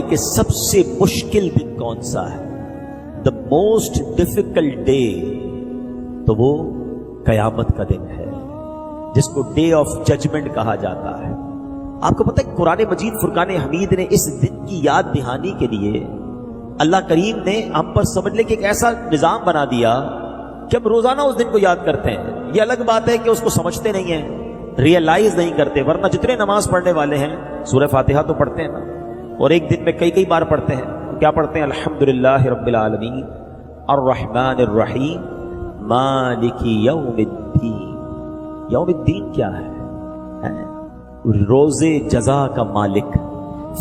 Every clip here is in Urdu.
کہ سب سے مشکل دن کون سا ہے؟ دا موسٹ ڈیفیکلٹ ڈے تو وہ قیامت کا دن ہے، جس کو ڈے آف ججمنٹ کہا جاتا ہے۔ آپ کو پتہ ہے قرآن مجید فرقان حمید نے اس دن کی یاد دہانی کے لیے اللہ کریم نے ہم پر سمجھ لے کہ ایک ایسا نظام بنا دیا کہ ہم روزانہ اس دن کو یاد کرتے ہیں۔ یہ الگ بات ہے کہ اس کو سمجھتے نہیں ہیں، ریئلائز نہیں کرتے، ورنہ جتنے نماز پڑھنے والے ہیں سورہ فاتحہ تو پڑھتے ہیں نا، اور ایک دن میں کئی بار پڑھتے ہیں۔ کیا پڑھتے ہیں؟ الحمدللہ رب العالمین الرحمن الرحیم مالک یوم الدین۔ یوم الدین کیا ہے؟ روز جزا کا مالک،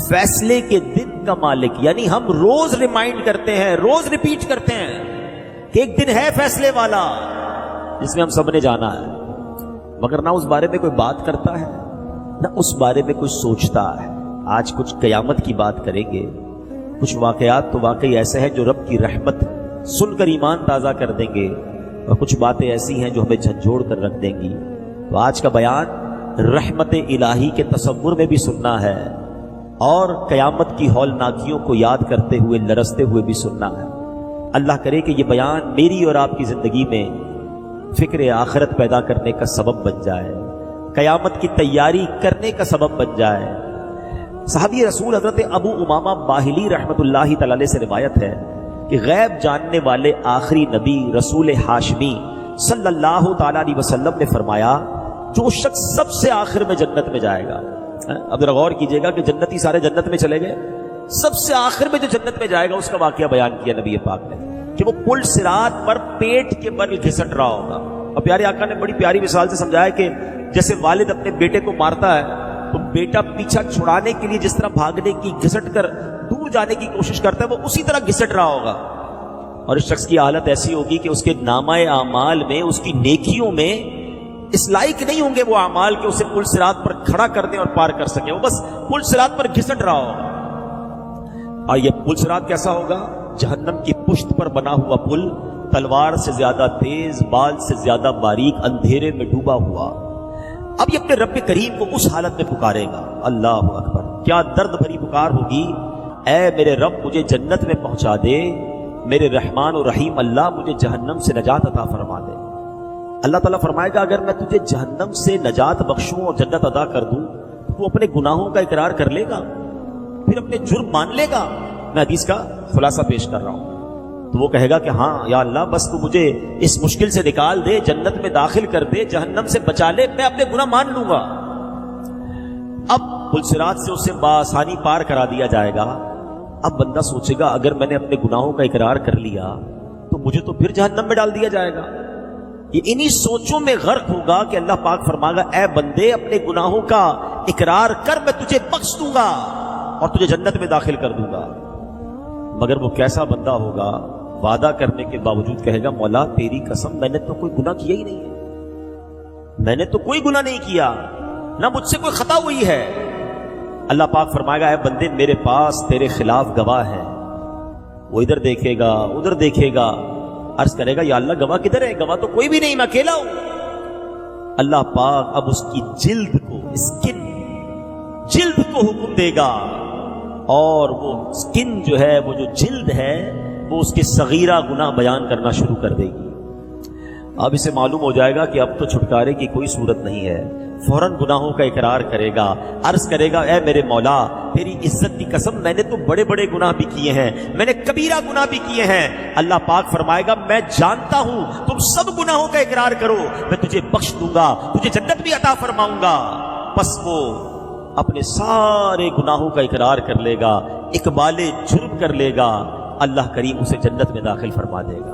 فیصلے کے دن کا مالک۔ یعنی ہم روز ریمائنڈ کرتے ہیں، روز ریپیٹ کرتے ہیں کہ ایک دن ہے فیصلے والا جس میں ہم سب نے جانا ہے، مگر نہ اس بارے میں کوئی بات کرتا ہے نہ اس بارے میں کوئی سوچتا ہے۔ آج کچھ قیامت کی بات کریں گے، کچھ واقعات تو واقعی ایسے ہیں جو رب کی رحمت سن کر ایمان تازہ کر دیں گے، اور کچھ باتیں ایسی ہیں جو ہمیں جھنجھوڑ کر رکھ دیں گی۔ تو آج کا بیان رحمت الہی کے تصور میں بھی سننا ہے، اور قیامت کی ہولناکیوں کو یاد کرتے ہوئے لرزتے ہوئے بھی سننا ہے۔ اللہ کرے کہ یہ بیان میری اور آپ کی زندگی میں فکر آخرت پیدا کرنے کا سبب بن جائے، قیامت کی تیاری کرنے کا سبب بن جائے۔ صحابی رسول حضرت ابو امامہ باہلی رحمت اللہ تعالی علیہ سے روایت ہے کہ غیب جاننے والے آخری نبی رسول ہاشمی صلی اللہ تعالی علیہ وسلم نے فرمایا، جو شخص سب سے آخر میں جنت میں جائے گا، اب ذرا غور کیجئے گا کہ جنتی سارے جنت میں چلے گئے، سب سے آخر میں جو جنت میں جائے گا اس کا واقعہ بیان کیا نبی پاک نے کہ وہ پل صراط پر پیٹ کے بل گھسٹ رہا ہوگا۔ اور پیارے آقا نے بڑی پیاری مثال سے سمجھایا کہ جیسے والد اپنے بیٹے کو مارتا ہے تو بیٹا پیچھا چھڑانے کے لیے جس طرح بھاگنے کی، گھسٹ کر دور جانے کی کوشش کرتا ہے، وہ اسی طرح گھسٹ رہا ہوگا۔ اور اس شخص کی حالت ایسی ہوگی کہ اس کے نامہ اعمال میں، اس کی نیکیوں میں اس لائق نہیں ہوں گے وہ اعمال کہ اسے پل صراط پر کھڑا کر دیں اور پار کر سکیں، وہ بس پل صراط پر گھسٹ رہا ہوگا۔ اور یہ پل صراط کیسا ہوگا؟ جہنم کی پشت پر بنا ہوا پل، تلوار سے زیادہ تیز، بال سے زیادہ باریک، اندھیرے میں ڈوبا ہوا۔ اب یہ اپنے رب کریم کو اس حالت میں پکارے گا۔ اللہ اکبر، کیا درد بھری پکار ہوگی! اے میرے رب مجھے جنت میں پہنچا دے، میرے رحمان و رحیم اللہ مجھے جہنم سے نجات عطا فرما دے۔ اللہ تعالیٰ فرمائے گا اگر میں تجھے جہنم سے نجات بخشوں اور جنت عطا کر دوں تو اپنے گناہوں کا اقرار کر لے گا، پھر اپنے جرم مان لے گا؟ میں حدیث کا خلاصہ پیش کر رہا ہوں۔ تو وہ کہے گا کہ ہاں یا اللہ، بس تو مجھے اس مشکل سے نکال دے، جنت میں داخل کر دے، جہنم سے بچا لے، میں اپنے گناہ مان لوں گا۔ اب پل صراط سے اسے بآسانی پار کرا دیا جائے گا۔ اب بندہ سوچے گا اگر میں نے اپنے گناہوں کا اقرار کر لیا تو مجھے تو پھر جہنم میں ڈال دیا جائے گا۔ یہ انہی سوچوں میں غرق ہوگا کہ اللہ پاک فرمائے گا، اے بندے اپنے گناہوں کا اقرار کر، میں تجھے بخش دوں گا اور تجھے جنت میں داخل کر دوں گا۔ مگر وہ کیسا بندہ ہوگا؟ وعدہ کرنے کے باوجود کہے گا، مولا تیری قسم میں نے تو کوئی گناہ کیا ہی نہیں ہے، میں نے تو کوئی گناہ نہیں کیا، نہ مجھ سے کوئی خطا ہوئی ہے۔ اللہ پاک فرمائے گا، اے بندے میرے پاس تیرے خلاف گواہ ہیں۔ وہ ادھر دیکھے گا ادھر دیکھے گا، عرض کرے گا یا اللہ گواہ کدھر ہے؟ گواہ تو کوئی بھی نہیں، میں اکیلا ہوں۔ اللہ پاک اب اس کی جلد کو، اسکن، جلد کو حکم دے گا، اور وہ اسکن جو ہے، وہ جو جلد ہے، وہ اس کے صغیرہ گناہ بیان کرنا شروع کر دے گی۔ اب اسے معلوم ہو جائے گا کہ اب تو چھٹکارے کی کوئی صورت نہیں ہے، فوراً گناہوں کا اقرار کرے گا، عرض کرے گا، اے میرے مولا تیری عزت کی قسم میں نے تو بڑے بڑے گناہ بھی کیے ہیں، میں نے کبیرہ گناہ بھی کیے ہیں۔ اللہ پاک فرمائے گا، میں جانتا ہوں تم سب گناہوں کا اقرار کرو، میں تجھے بخش دوں گا، تجھے جنت بھی عطا فرماؤں گا۔ پس وہ اپنے سارے گناہوں کا اقرار کر لے گا، اقبال جرم کر لے گا، اللہ کریم اسے جنت میں داخل فرما دے گا،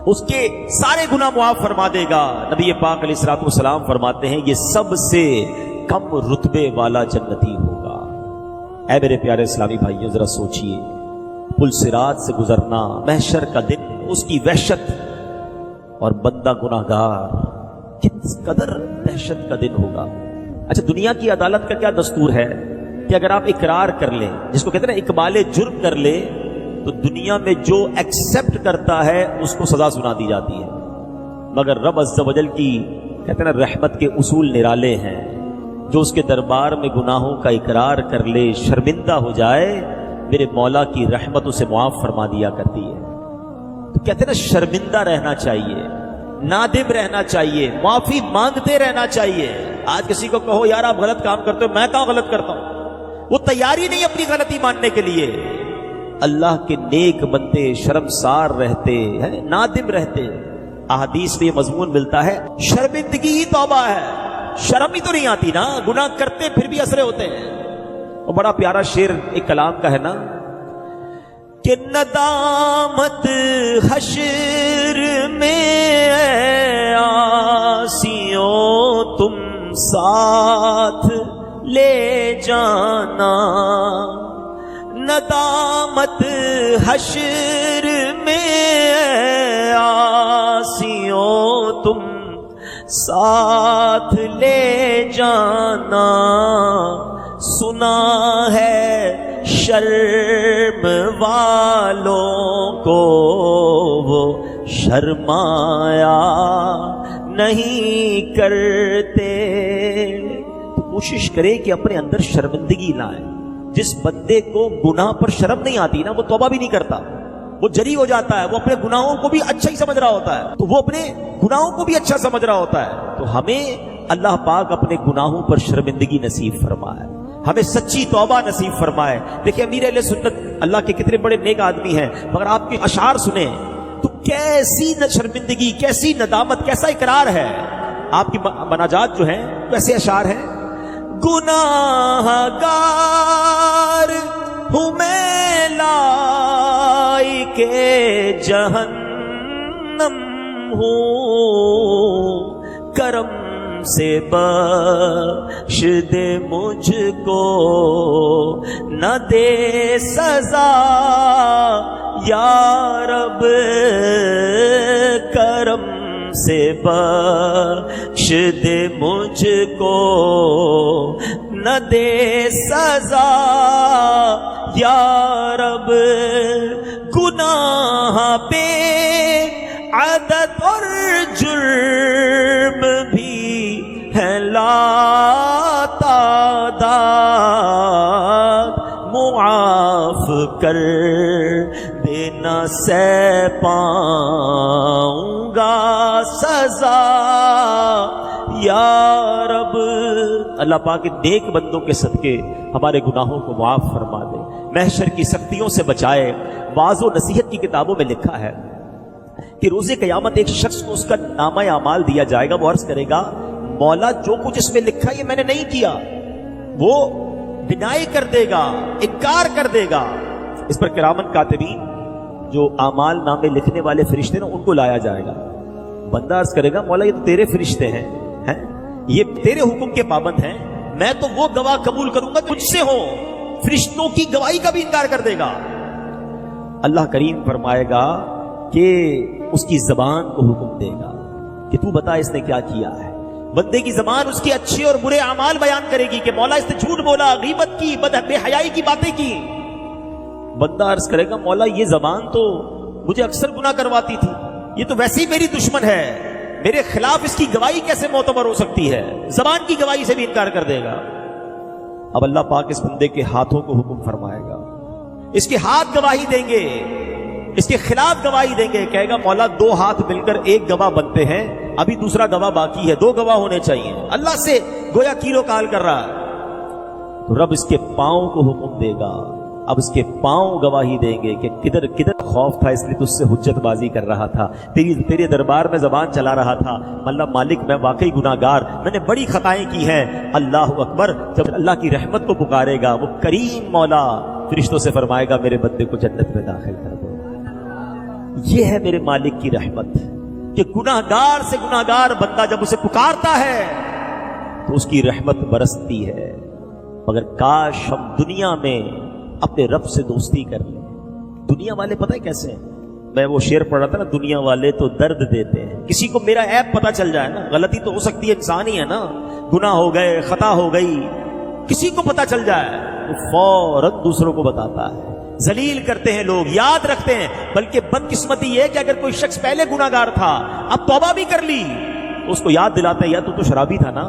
اس کے سارے گناہ معاف فرما دے گا۔ نبی پاک علیہ الصلوۃ والسلام فرماتے ہیں، یہ سب سے کم رتبے والا جنتی ہوگا۔ اے میرے پیارے اسلامی بھائیوں، ذرا سوچئے، پل صراط سے گزرنا، محشر کا دن، اس کی وحشت، اور بندہ گناہگار، کس قدر دہشت کا دن ہوگا۔ اچھا، دنیا کی عدالت کا کیا دستور ہے کہ اگر آپ اقرار کر لیں، جس کو کہتے ہیں نا اقبال جرم کر لیں، تو دنیا میں جو ایکسپٹ کرتا ہے اس کو سزا سنا دی جاتی ہے۔ مگر رب عز و جل کی کہتے ہیں نا رحمت کے اصول نرالے ہیں، جو اس کے دربار میں گناہوں کا اقرار کر لے، شرمندہ ہو جائے، میرے مولا کی رحمت اسے معاف فرما دیا کرتی ہے۔ تو کہتے ہیں نا، شرمندہ رہنا چاہیے، نادم رہنا چاہیے، معافی مانگتے رہنا چاہیے۔ آج کسی کو کہو یار آپ غلط کام کرتے ہو، میں کہاں غلط کرتا ہوں، وہ تیاری نہیں اپنی غلطی ماننے کے لیے۔ اللہ کے نیک بندے شرمسار رہتے ہیں، نادم رہتے۔ احادیث میں یہ مضمون ملتا ہے، شرمندگی ہی توبہ ہے۔ شرم ہی تو نہیں آتی نا، گناہ کرتے پھر بھی اسرے ہوتے ہیں۔ اور بڑا پیارا شعر ایک کلام کا ہے نا کہ ندامت حشر میں عاصیوں تم ساتھ لے جانا، ندامت حشر میں عاصیوں تم ساتھ لے جانا، سنا ہے شرم والوں کو وہ شرمایا نہیں کرتے۔ تو کوشش کرے کہ اپنے اندر شرمندگی لائے۔ جس بندے کو گناہ پر شرم نہیں آتی نا، وہ توبہ بھی نہیں کرتا، وہ جری ہو جاتا ہے، وہ اپنے گناہوں کو بھی اچھا ہی سمجھ رہا ہوتا ہے، تو وہ اپنے گناہوں کو بھی اچھا سمجھ رہا ہوتا ہے۔ تو ہمیں اللہ پاک اپنے گناہوں پر شرمندگی نصیب فرمائے، ہمیں سچی توبہ نصیب فرمائے۔ دیکھیں امیر اہل سنت اللہ کے کتنے بڑے نیک آدمی ہیں، مگر آپ کے اشعار سنیں تو کیسی شرمندگی، کیسی ندامت، کیسا اقرار ہے۔ آپ کی مناجات جو ہیں ویسے اشعار ہیں، گناہ گار ہوں میں لائق جہنم ہوں، کرم سے بخش دے مجھ کو، نہ دے سزا یا رب، کرم سے بخش دے مجھ کو، نہ دے سزا یا رب، گناہ پہ عادت اور جرم بھی ہے لا تعداد، معاف کر دینا سہ پاؤں گا سزا یا رب۔ اللہ پاک نیک بندوں کے صدقے ہمارے گناہوں کو معاف فرما دے، محشر کی سختیوں سے بچائے۔ واعظ و نصیحت کی کتابوں میں لکھا ہے کہ روز قیامت ایک شخص کو اس کا نامہ اعمال دیا جائے گا، وہ عرض کرے گا مولا جو کچھ اس میں لکھا یہ میں نے نہیں کیا، وہ ڈینائی کر دے گا، انکار کر دے گا۔ اس پر کرامن کاتبین جو اعمال نامے لکھنے والے فرشتے نا، ان کو لایا جائے گا۔ بندہ عرض کرے گا مولا یہ تو تیرے فرشتے ہیں، یہ تیرے حکم کے پابند ہیں، میں تو وہ گواہ قبول کروں گا تجھ سے ہو، فرشتوں کی گواہی کا بھی انکار کر دے گا۔ اللہ کریم فرمائے گا کہ اس کی زبان کو حکم دے گا کہ تو بتا اس نے کیا کیا ہے۔ بندے کی زبان اس کے اچھے اور برے اعمال بیان کرے گی کہ مولا اس نے جھوٹ بولا، غیبت کی، بے حیائی کی باتیں کی۔ بندہ عرض کرے گا مولا یہ زبان تو مجھے اکثر گناہ کرواتی تھی، یہ تو ویسے ہی میری دشمن ہے، میرے خلاف اس کی گواہی کیسے معتبر ہو سکتی ہے؟ زبان کی گواہی سے بھی انکار کر دے گا۔ اب اللہ پاک اس بندے کے ہاتھوں کو حکم فرمائے گا، اس کے ہاتھ گواہی دیں گے، اس کے خلاف گواہی دیں گے۔ کہے گا مولا دو ہاتھ مل کر ایک گواہ بنتے ہیں، ابھی دوسرا گواہ باقی ہے، دو گواہ ہونے چاہیے۔ اللہ سے گویا کیلو کال کر رہا ہے۔ تو رب اس کے پاؤں کو حکم دے گا، اب اس کے پاؤں گواہی دیں گے کہ کدھر کدھر خوف تھا، اس لیے تجھ سے حجت بازی کر رہا تھا، تیرے دربار میں زبان چلا رہا تھا، اللہ مالک میں واقعی گناہگار، میں نے بڑی خطائیں کی ہیں۔ اللہ اکبر۔ جب اللہ کی رحمت کو پکارے گا وہ کریم مولا فرشتوں سے فرمائے گا میرے بندے کو جنت میں داخل کر دو۔ یہ ہے میرے مالک کی رحمت کہ گناہگار سے گناہگار بندہ جب اسے پکارتا ہے تو اس کی رحمت برستی ہے۔ مگر کاش ہم دنیا میں اپنے رب سے دوستی کر لیں۔ دنیا والے پتہ ہے کیسے ہیں؟ میں وہ شعر پڑھ رہا تھا نا، دنیا والے تو درد دیتے ہیں۔ کسی کو میرا عیب پتہ چل جائے نا، غلطی تو ہو سکتی ہے، انسان ہی ہے نا، گناہ ہو گئے، خطا ہو گئی، کسی کو پتہ چل جائے تو فوراً دوسروں کو بتاتا ہے۔ ذلیل کرتے ہیں لوگ، یاد رکھتے ہیں۔ بلکہ بدقسمتی یہ کہ اگر کوئی شخص پہلے گناہگار تھا اب توبہ بھی کر لی تو اس کو یاد دلاتے ہیں یا تو شرابی تھا نا،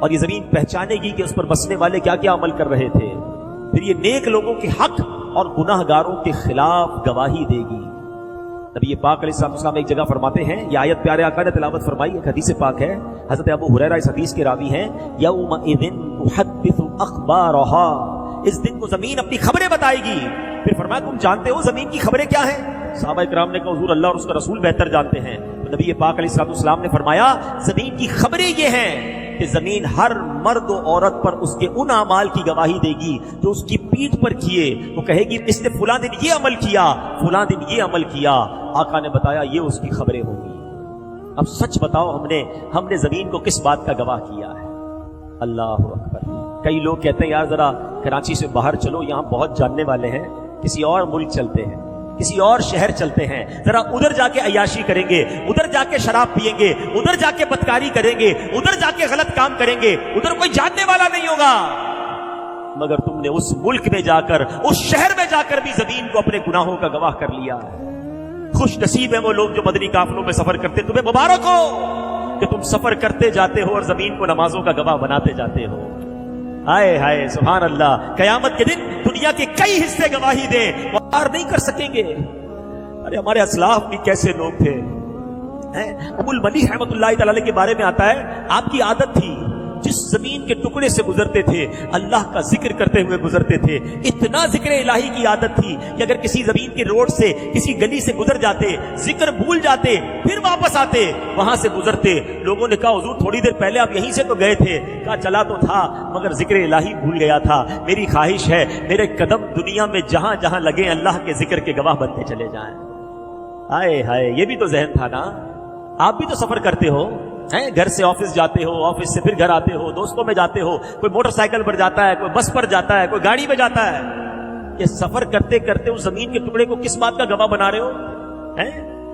اور یہ زمین پہچانے گی کہ اس پر بسنے والے کیا کیا عمل کر رہے تھے. پھر یہ نیک لوگوں کے حق اور گناہ گاروں کے خلاف گواہی دے گی. نبی پاک علیہ السلام ایک جگہ فرماتے ہیں, یہ آیت پیارے آقا نے تلاوت فرمائی, ایک حدیث پاک ہے, حضرت ابو ہریرہ اس حدیث کے راوی ہیں, یومئذ تحدث اخبارہا, اس دن کو زمین اپنی خبریں بتائے گی. پھر فرمایا تم جانتے ہو زمین کی خبریں کیا ہیں؟ صحابہ کرام نے کہا حضور اللہ اور اس کا رسول بہتر جانتے ہیں. تو نبی پاک علیہ السلام نے فرمایا زمین کی خبریں یہ ہیں کہ زمین ہر مرد و عورت پر اس کے ان اعمال کی گواہی دے گی جو اس کی پیٹھ پر کیے. وہ کہے گی اس نے فلاں دن یہ عمل کیا, فلاں دن یہ عمل کیا. آقا نے بتایا یہ اس کی خبریں ہوں گی. اب سچ بتاؤ ہم نے زمین کو کس بات کا گواہ کیا ہے؟ اللہ اکبر. کئی لوگ کہتے ہیں یار ذرا کراچی سے باہر چلو, یہاں بہت جاننے والے ہیں, کسی اور ملک چلتے ہیں, کسی اور شہر چلتے ہیں, ذرا ادھر جا کے عیاشی کریں گے, ادھر جا کے شراب پیئیں گے, ادھر جا کے بدکاری کریں گے, ادھر جا کے غلط کام کریں گے, ادھر کوئی جاننے والا نہیں ہوگا. مگر تم نے اس ملک میں جا کر, اس شہر میں جا کر بھی زمین کو اپنے گناہوں کا گواہ کر لیا ہے. خوش نصیب ہیں وہ لوگ جو مدنی قافلوں میں سفر کرتے, تمہیں مبارک ہو کہ تم سفر کرتے جاتے ہو اور زمین کو نمازوں کا گواہ بناتے جاتے ہو. ہائے ہائے سبحان اللہ. قیامت کے دن دنیا کے کئی حصے گواہی دیں, وہ پار نہیں کر سکیں گے. ارے ہمارے اسلاف بھی کیسے لوگ تھے. ابو الملی رحمۃ اللہ تعالی کے بارے میں آتا ہے, آپ کی عادت تھی جس زمین کے ٹکڑے سے گزرتے تھے اللہ کا ذکر کرتے ہوئے گزرتے تھے. اتنا ذکر الہی کی عادت تھی کہ اگر کسی زمین کے روڈ سے کسی گلی سے گزر جاتے, ذکر بھول جاتے, پھر واپس آتے, وہاں سے گزرتے, لوگوں نے کہا حضور تھوڑی دیر پہلے آپ یہیں سے تو گئے تھے. کہا چلا تو تھا مگر ذکر الہی بھول گیا تھا. میری خواہش ہے میرے قدم دنیا میں جہاں جہاں لگے اللہ کے ذکر کے گواہ بنتے چلے جائیں. ہائے ہائے, یہ بھی تو ذہن تھا نا. آپ بھی تو سفر کرتے ہو, گھر سے آفس جاتے ہو, آفس سے پھر گھر آتے ہو, دوستوں میں جاتے ہو, کوئی موٹر سائیکل پر جاتا ہے, کوئی بس پر جاتا ہے, کوئی گاڑی میں جاتا ہے. یہ سفر کرتے کرتے اس زمین کے ٹکڑے کو کس بات کا گواہ بنا رہے ہو؟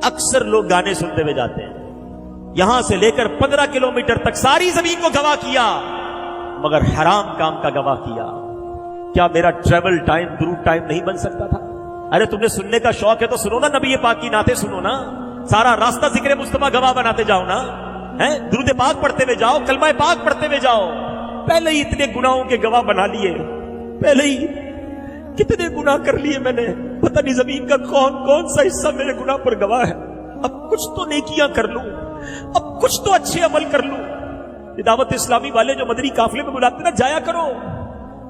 اکثر لوگ گانے سنتے ہوئے جاتے ہیں, یہاں سے لے کر 15 کلومیٹر تک ساری زمین کو گواہ کیا مگر حرام کام کا گواہ کیا. کیا میرا ٹریول ٹائم درود ٹائم نہیں بن سکتا تھا؟ ارے تم نے سننے کا شوق ہے تو سنو نا, نبی پاک کی نعتیں سنو نا, سارا راستہ ذکر مصطفیٰ گواہ بناتے جاؤ نا. درود پاک پڑھتے ہوئے جاؤ, کلمہ پاک پڑھتے ہوئے جاؤ. پہلے ہی اتنے گناہوں کے گواہ بنا لیے, پہلے ہی کتنے گناہ کر لیے میں نے, پتہ نہیں زمین کا کون کون سا حصہ میرے گناہ پر گواہ ہے. اب کچھ تو نیکیاں کر لوں, اب کچھ تو اچھے عمل کر لوں. دعوت اسلامی والے جو مدنی قافلے میں بلاتے نا, جایا کرو,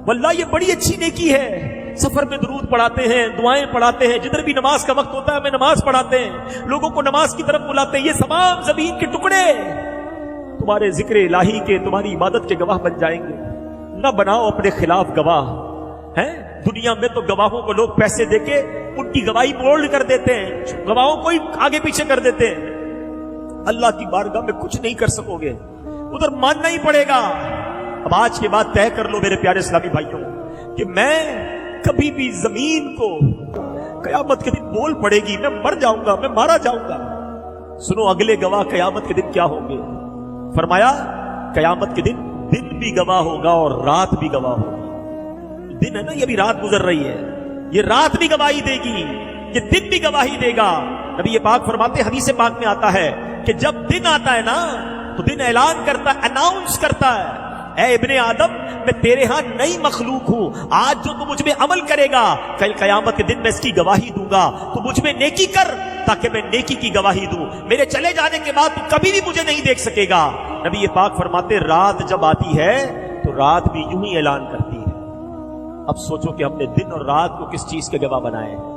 واللہ یہ بڑی اچھی نیکی ہے. سفر میں درود پڑھاتے ہیں, دعائیں پڑھاتے ہیں, جدھر بھی نماز کا وقت ہوتا ہے ہمیں نماز پڑھاتے ہیں, لوگوں کو نماز کی طرف بلاتے ہیں. یہ تمام زمین کے ٹکڑے تمہارے ذکر الہی کے, تمہاری عبادت کے گواہ بن جائیں گے. نہ بناؤ اپنے خلاف گواہ. دنیا میں تو گواہوں کو لوگ پیسے دے کے ان کی گواہی بولڈ کر دیتے ہیں, گواہوں کو ہی آگے پیچھے کر دیتے ہیں. اللہ کی بارگاہ میں کچھ نہیں کر سکو گے, ادھر ماننا ہی پڑے گا. اب آج کے بعد طے کر لو میرے پیارے اسلامی بھائیوں کہ میں کبھی بھی زمین کو قیامت کے دن بول پڑے گی میں مر جاؤں گا, میں مارا جاؤں گا. سنو اگلے گواہ قیامت کے دن کیا ہوں گے. فرمایا قیامت کے دن بھی گواہ ہوگا اور رات بھی گواہ ہوگی. دن ہے نا, یہ بھی رات گزر رہی ہے, یہ رات بھی گواہی دے گی, یہ دن بھی گواہی دے گا. نبی یہ پاک فرماتے, حدیث پاک میں آتا ہے کہ جب دن آتا ہے نا تو دن اعلان کرتا ہے, اناؤنس کرتا ہے, اے ابن آدم میں تیرے ہاں نئی مخلوق ہوں, آج جو تو مجھ میں عمل کرے گا کل قیامت کے دن میں اس کی گواہی دوں گا. تو مجھ میں نیکی کر تاکہ میں نیکی کی گواہی دوں. میرے چلے جانے کے بعد تو کبھی بھی مجھے نہیں دیکھ سکے گا. نبی یہ پاک فرماتے رات جب آتی ہے تو رات بھی یوں ہی اعلان کرتی ہے. اب سوچو کہ ہم نے دن اور رات کو کس چیز کے گواہ بنائے ہیں.